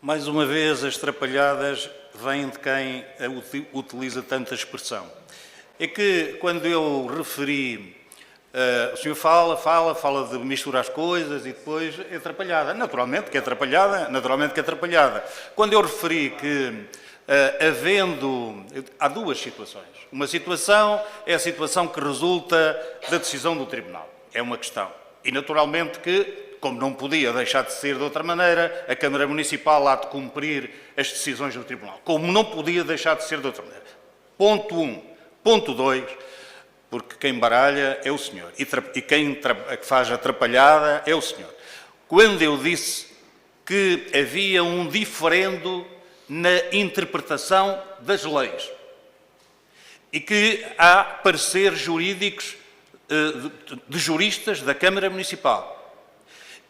Mais uma vez, as trapalhadas vêm de quem utiliza tanta expressão. É que, quando eu referi, o senhor fala de misturar as coisas e depois é atrapalhada. Naturalmente que é atrapalhada. Quando eu referi que, há duas situações. Uma situação é a situação que resulta da decisão do Tribunal. É uma questão. E, naturalmente, que como não podia deixar de ser de outra maneira, a Câmara Municipal há de cumprir as decisões do Tribunal. Como não podia deixar de ser de outra maneira. Ponto 1. Ponto 2, porque quem baralha é o senhor. E quem faz atrapalhada é o senhor. Quando eu disse que havia um diferendo na interpretação das leis e que há pareceres jurídicos de juristas da Câmara Municipal,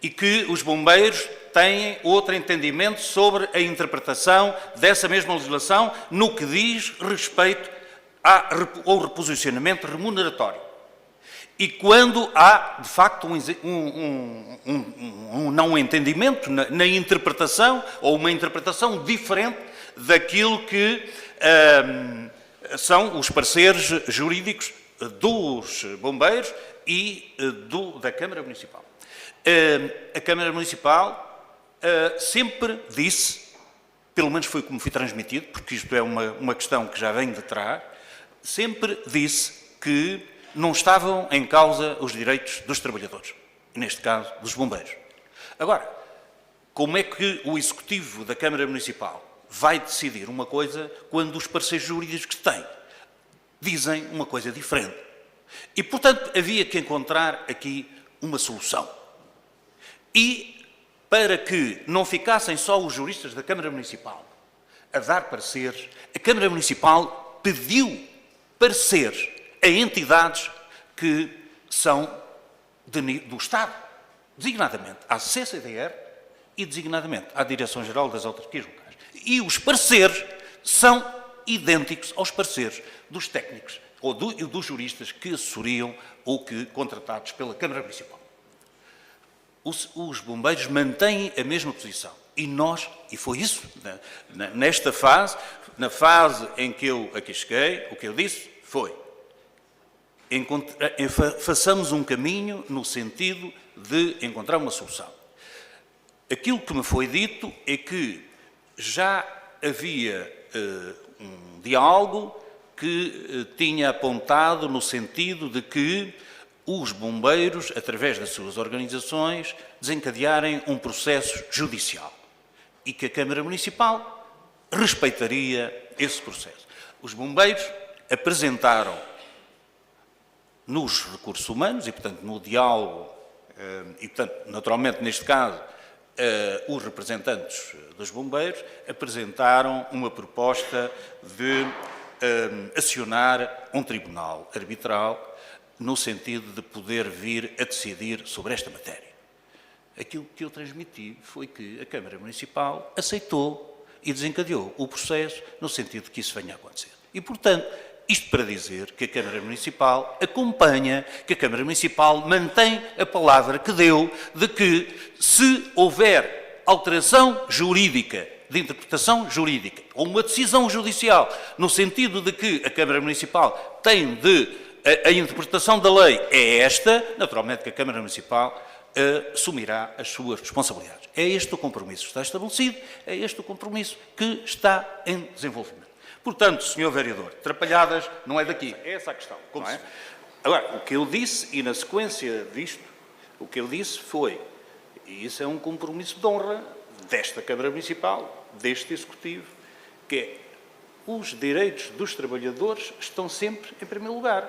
e que os bombeiros têm outro entendimento sobre a interpretação dessa mesma legislação no que diz respeito ao reposicionamento remuneratório. E quando há, de facto, um não entendimento na interpretação, ou uma interpretação diferente daquilo que são os pareceres jurídicos dos bombeiros e da Câmara Municipal. A Câmara Municipal sempre disse, pelo menos foi como foi transmitido, porque isto é uma questão que já vem de trás, sempre disse que não estavam em causa os direitos dos trabalhadores, neste caso dos bombeiros. Agora, como é que o Executivo da Câmara Municipal vai decidir uma coisa quando os parceiros jurídicos que têm dizem uma coisa diferente? E, portanto, havia que encontrar aqui uma solução. E, para que não ficassem só os juristas da Câmara Municipal a dar pareceres, a Câmara Municipal pediu pareceres a entidades que são do Estado, designadamente à CCDR e designadamente à Direção-Geral das Autarquias Locais. E os pareceres são idênticos aos pareceres dos técnicos ou dos juristas que assessoriam ou que contratados pela Câmara Municipal. Os bombeiros mantêm a mesma posição. E foi isso, nesta fase, na fase em que eu aqui cheguei, o que eu disse foi: façamos um caminho no sentido de encontrar uma solução. Aquilo que me foi dito é que já havia um diálogo que tinha apontado no sentido de que os bombeiros, através das suas organizações, desencadearem um processo judicial e que a Câmara Municipal respeitaria esse processo. Os bombeiros apresentaram nos recursos humanos e, portanto, no diálogo, e, portanto, naturalmente, neste caso, os representantes dos bombeiros apresentaram uma proposta de acionar um tribunal arbitral no sentido de poder vir a decidir sobre esta matéria. Aquilo que eu transmiti foi que a Câmara Municipal aceitou e desencadeou o processo no sentido de que isso venha a acontecer. E, portanto, isto para dizer que a Câmara Municipal acompanha, que a Câmara Municipal mantém a palavra que deu de que, se houver alteração jurídica, de interpretação jurídica, ou uma decisão judicial, no sentido de que a Câmara Municipal tem de a interpretação da lei é esta, naturalmente que a Câmara Municipal assumirá as suas responsabilidades. É este o compromisso que está estabelecido, é este o compromisso que está em desenvolvimento. Portanto, Sr. Vereador, atrapalhadas não é daqui, é essa a questão. Não é? Agora, o que eu disse, e na sequência disto, o que eu disse foi, e isso é um compromisso de honra desta Câmara Municipal, deste Executivo, que é: os direitos dos trabalhadores estão sempre em primeiro lugar,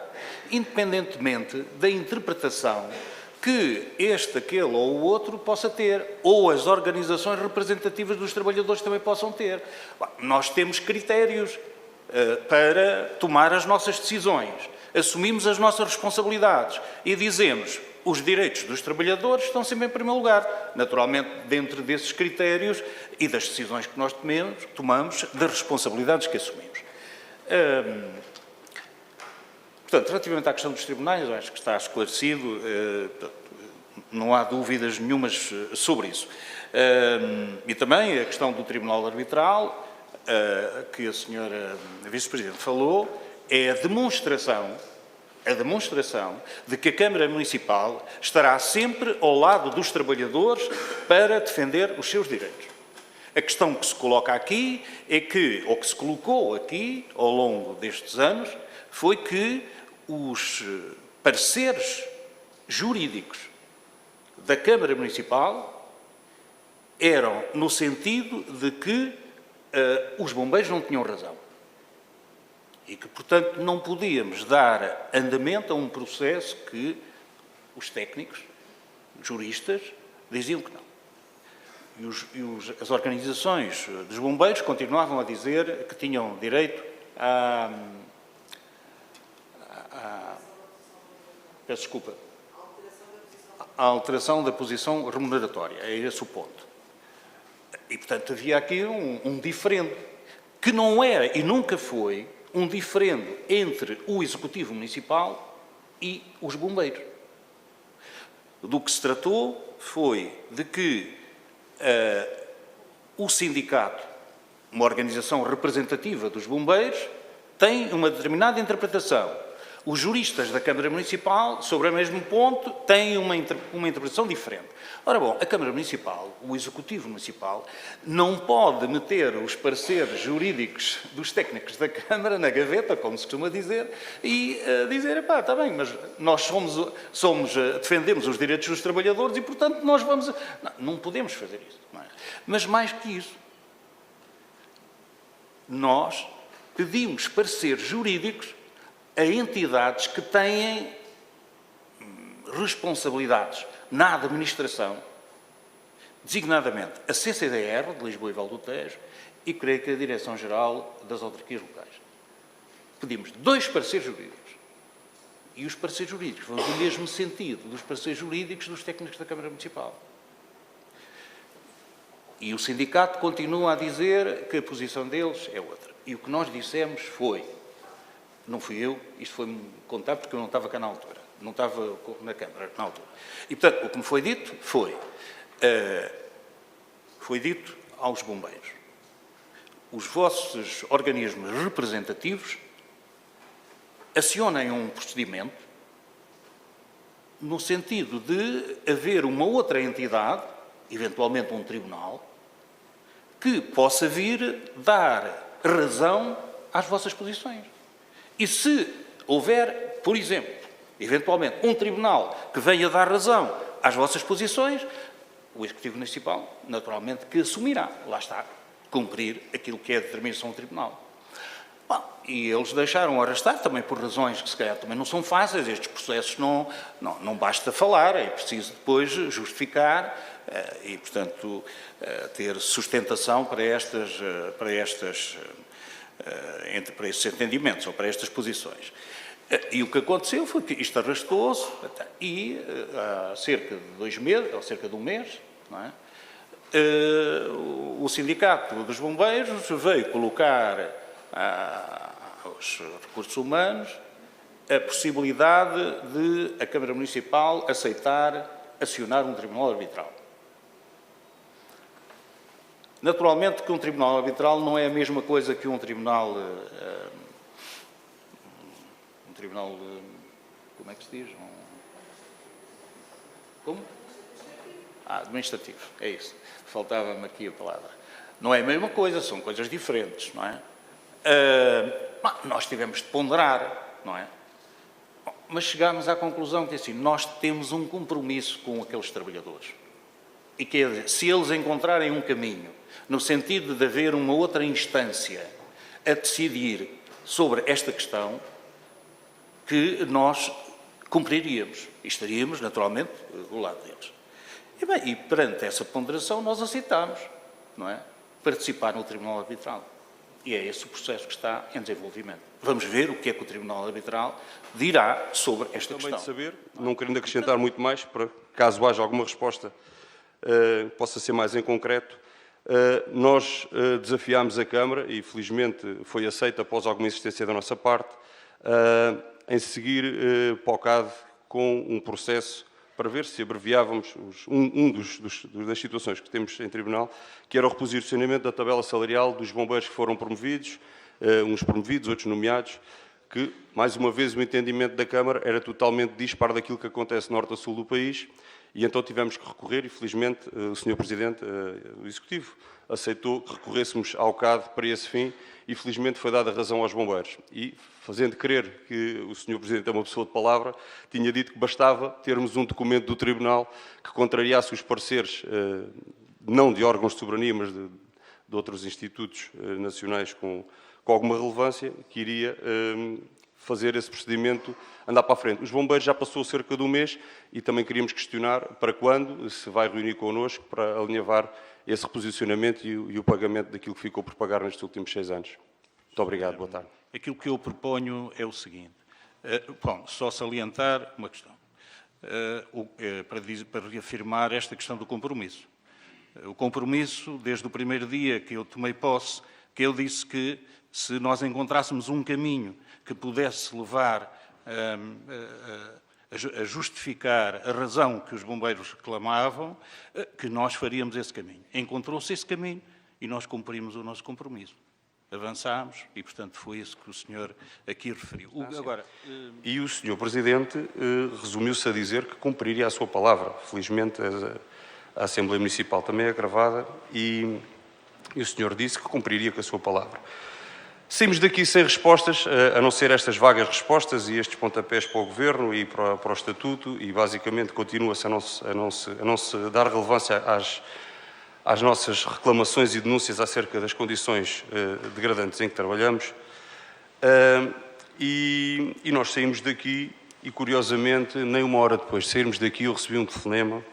independentemente da interpretação que este, aquele ou o outro possa ter, ou as organizações representativas dos trabalhadores também possam ter. Nós temos critérios para tomar as nossas decisões, assumimos as nossas responsabilidades e dizemos: os direitos dos trabalhadores estão sempre em primeiro lugar, naturalmente dentro desses critérios e das decisões que nós tomamos, das responsabilidades que assumimos. Portanto, relativamente à questão dos tribunais, eu acho que está esclarecido, não há dúvidas nenhumas sobre isso. E também a questão do Tribunal Arbitral, que a senhora Vice-Presidente falou, é a demonstração de que a Câmara Municipal estará sempre ao lado dos trabalhadores para defender os seus direitos. A questão que se coloca aqui é que, ou que se colocou aqui ao longo destes anos, foi que os pareceres jurídicos da Câmara Municipal eram no sentido de que os bombeiros não tinham razão. E que, portanto, não podíamos dar andamento a um processo que os técnicos, juristas, diziam que não. As organizações dos bombeiros continuavam a dizer que tinham direito peço desculpa, à alteração da posição remuneratória. É esse o ponto. E, portanto, havia aqui um diferendo, que não era e nunca foi um diferendo entre o Executivo Municipal e os bombeiros. Do que se tratou foi de que o sindicato, uma organização representativa dos bombeiros, tem uma determinada interpretação. Os juristas da Câmara Municipal, sobre o mesmo ponto, têm uma interpretação diferente. Ora bom, a Câmara Municipal, o Executivo Municipal, não pode meter os pareceres jurídicos dos técnicos da Câmara na gaveta, como se costuma dizer, e dizer, epá, está bem, mas nós defendemos os direitos dos trabalhadores e, portanto, nós vamos... Não podemos fazer isso. Não é? Mas mais que isso, nós pedimos pareceres jurídicos a entidades que têm responsabilidades na administração, designadamente a CCDR, de Lisboa e Val do Tejo, e creio que a Direção-Geral das Autarquias Locais. Pedimos 2 pareceres jurídicos. E os pareceres jurídicos vão no mesmo sentido dos pareceres jurídicos dos técnicos da Câmara Municipal. E o sindicato continua a dizer que a posição deles é outra. E o que nós dissemos foi... Não fui eu, isto foi-me contado porque eu não estava cá na altura, não estava na Câmara na altura. E, portanto, o que me foi dito foi dito aos bombeiros. Os vossos organismos representativos acionem um procedimento no sentido de haver uma outra entidade, eventualmente um tribunal, que possa vir dar razão às vossas posições. E se houver, por exemplo, eventualmente, um tribunal que venha dar razão às vossas posições, o Executivo Municipal, naturalmente, que assumirá, lá está, cumprir aquilo que é a determinação do tribunal. Bom, e eles deixaram arrastar, também por razões que se calhar também não são fáceis, estes processos não basta falar, é preciso depois justificar e, portanto, ter sustentação para estes entendimentos ou para estas posições. E o que aconteceu foi que isto arrastou-se e há cerca de 2 meses, ou cerca de 1 mês, não é? O Sindicato dos Bombeiros veio colocar aos recursos humanos a possibilidade de a Câmara Municipal aceitar acionar um tribunal arbitral. Naturalmente que um tribunal arbitral não é a mesma coisa que um tribunal... como é que se diz? Como? Administrativo, é isso. Faltava-me aqui a palavra. Não é a mesma coisa, são coisas diferentes, não é? Nós tivemos de ponderar, não é? Mas chegámos à conclusão que, assim, nós temos um compromisso com aqueles trabalhadores. E que é, se eles encontrarem um caminho, no sentido de haver uma outra instância a decidir sobre esta questão, que nós cumpriríamos e estaríamos, naturalmente, do lado deles. E perante essa ponderação, nós aceitámos, não é? Participar no Tribunal Arbitral. E é esse o processo que está em desenvolvimento. Vamos ver o que é que o Tribunal Arbitral dirá sobre esta questão. Também de saber, não querendo acrescentar muito mais, para caso haja alguma resposta, possa ser mais em concreto, nós desafiámos a Câmara, e felizmente foi aceita após alguma insistência da nossa parte, em seguir para o CAD com um processo para ver se abreviávamos das situações que temos em tribunal, que era o reposicionamento da tabela salarial dos bombeiros que foram promovidos, uns promovidos, outros nomeados, que, mais uma vez, o entendimento da Câmara era totalmente dispar daquilo que acontece norte a sul do país, e então tivemos que recorrer, e felizmente o Sr. Presidente, o Executivo, aceitou que recorrêssemos ao CAD para esse fim, e felizmente foi dada razão aos bombeiros. E, fazendo crer que o Sr. Presidente é uma pessoa de palavra, tinha dito que bastava termos um documento do Tribunal que contrariasse os pareceres, não de órgãos de soberania, mas de outros institutos nacionais com alguma relevância, que iria fazer esse procedimento andar para a frente. Os bombeiros já passou cerca de um mês e também queríamos questionar para quando se vai reunir connosco para alinhavar esse reposicionamento e o pagamento daquilo que ficou por pagar nestes últimos 6 anos. Muito obrigado, boa tarde. Aquilo que eu proponho é o seguinte. Bom, só salientar uma questão. Para reafirmar esta questão do compromisso. O compromisso, desde o primeiro dia que eu tomei posse, que eu disse que se nós encontrássemos um caminho que pudesse levar a justificar a razão que os bombeiros reclamavam, que nós faríamos esse caminho. Encontrou-se esse caminho e nós cumprimos o nosso compromisso. Avançámos e, portanto, foi isso que o senhor aqui referiu. Agora, E o Sr. Presidente resumiu-se a dizer que cumpriria a sua palavra. Felizmente, a Assembleia Municipal também é gravada e o senhor disse que cumpriria com a sua palavra. Saímos daqui sem respostas, a não ser estas vagas respostas e estes pontapés para o Governo e para o Estatuto, e basicamente continua-se a não se dar relevância às nossas reclamações e denúncias acerca das condições degradantes em que trabalhamos. E nós saímos daqui e, curiosamente, nem uma hora depois de sairmos daqui, eu recebi um telefonema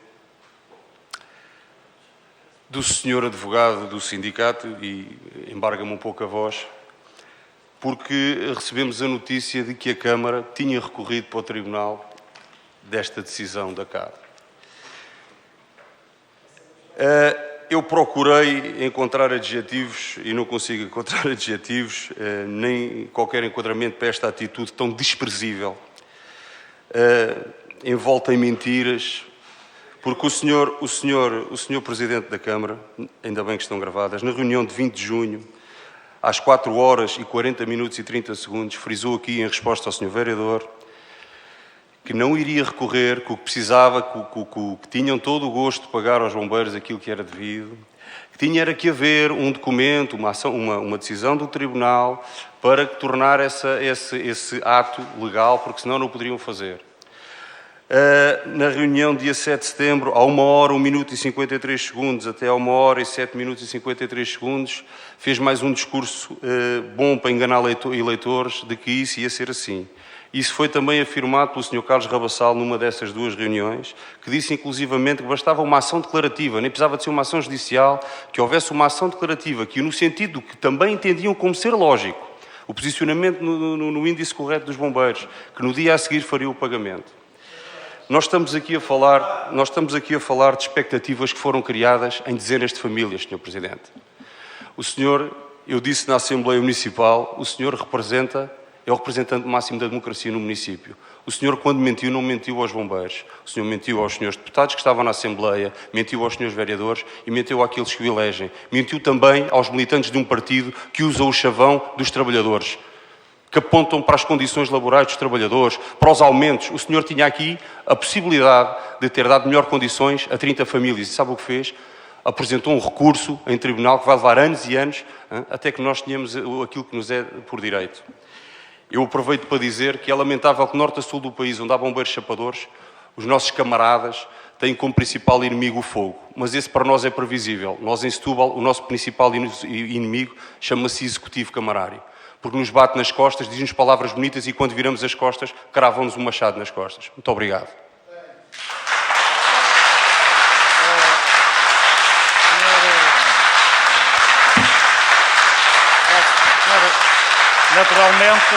do senhor advogado do sindicato, e embarga-me um pouco a voz, porque recebemos a notícia de que a Câmara tinha recorrido para o Tribunal desta decisão da CAD. Eu procurei encontrar adjetivos e não consigo encontrar adjetivos, nem qualquer enquadramento para esta atitude tão desprezível, envolta em mentiras, porque o senhor Presidente da Câmara, ainda bem que estão gravadas, na reunião de 20 de junho, às 4 horas e 40 minutos e 30 segundos, frisou aqui, em resposta ao senhor vereador, que não iria recorrer, que o que precisava, que tinham todo o gosto de pagar aos bombeiros aquilo que era devido, que era que haver um documento, uma decisão do Tribunal para tornar esse ato legal, porque senão não o poderiam fazer. Na reunião dia 7 de setembro, a 1 hora, 1 minuto e 53 segundos, até a 1 hora e 7 minutos e 53 segundos, fez mais um discurso bom para enganar eleitores de que isso ia ser assim. Isso foi também afirmado pelo Sr. Carlos Rabassal numa dessas duas reuniões, que disse inclusivamente que bastava uma ação declarativa, nem precisava de ser uma ação judicial, que houvesse uma ação declarativa, que no sentido que também entendiam como ser lógico, o posicionamento no índice correto dos bombeiros, que no dia a seguir faria o pagamento. Nós estamos aqui a falar de expectativas que foram criadas em dezenas de famílias, Sr. Presidente. O senhor, eu disse na Assembleia Municipal, o senhor é o representante máximo da democracia no município. O senhor, quando mentiu, não mentiu aos bombeiros. O senhor mentiu aos senhores deputados que estavam na Assembleia, mentiu aos senhores vereadores e mentiu àqueles que o elegem. Mentiu também aos militantes de um partido que usa o chavão dos trabalhadores, que apontam para as condições laborais dos trabalhadores, para os aumentos. O senhor tinha aqui a possibilidade de ter dado melhores condições a 30 famílias. E sabe o que fez? Apresentou um recurso em tribunal que vai levar anos e anos até que nós tenhamos aquilo que nos é por direito. Eu aproveito para dizer que é lamentável que norte a sul do país, onde há bombeiros chapadores, os nossos camaradas têm como principal inimigo o fogo. Mas esse para nós é previsível. Nós em Setúbal, o nosso principal inimigo chama-se executivo camarário. Porque nos bate nas costas, diz-nos palavras bonitas e quando viramos as costas, cravam-nos um machado nas costas. Muito obrigado. Naturalmente,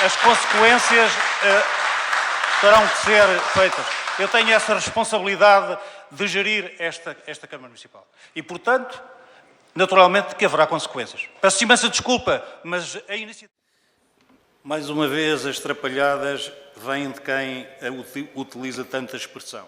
as consequências terão que ser feitas. Eu tenho essa responsabilidade de gerir esta Câmara Municipal. E, portanto, naturalmente que haverá consequências. Peço imensa desculpa, mas a iniciativa... Mais uma vez, as trapalhadas vêm de quem utiliza tanta expressão.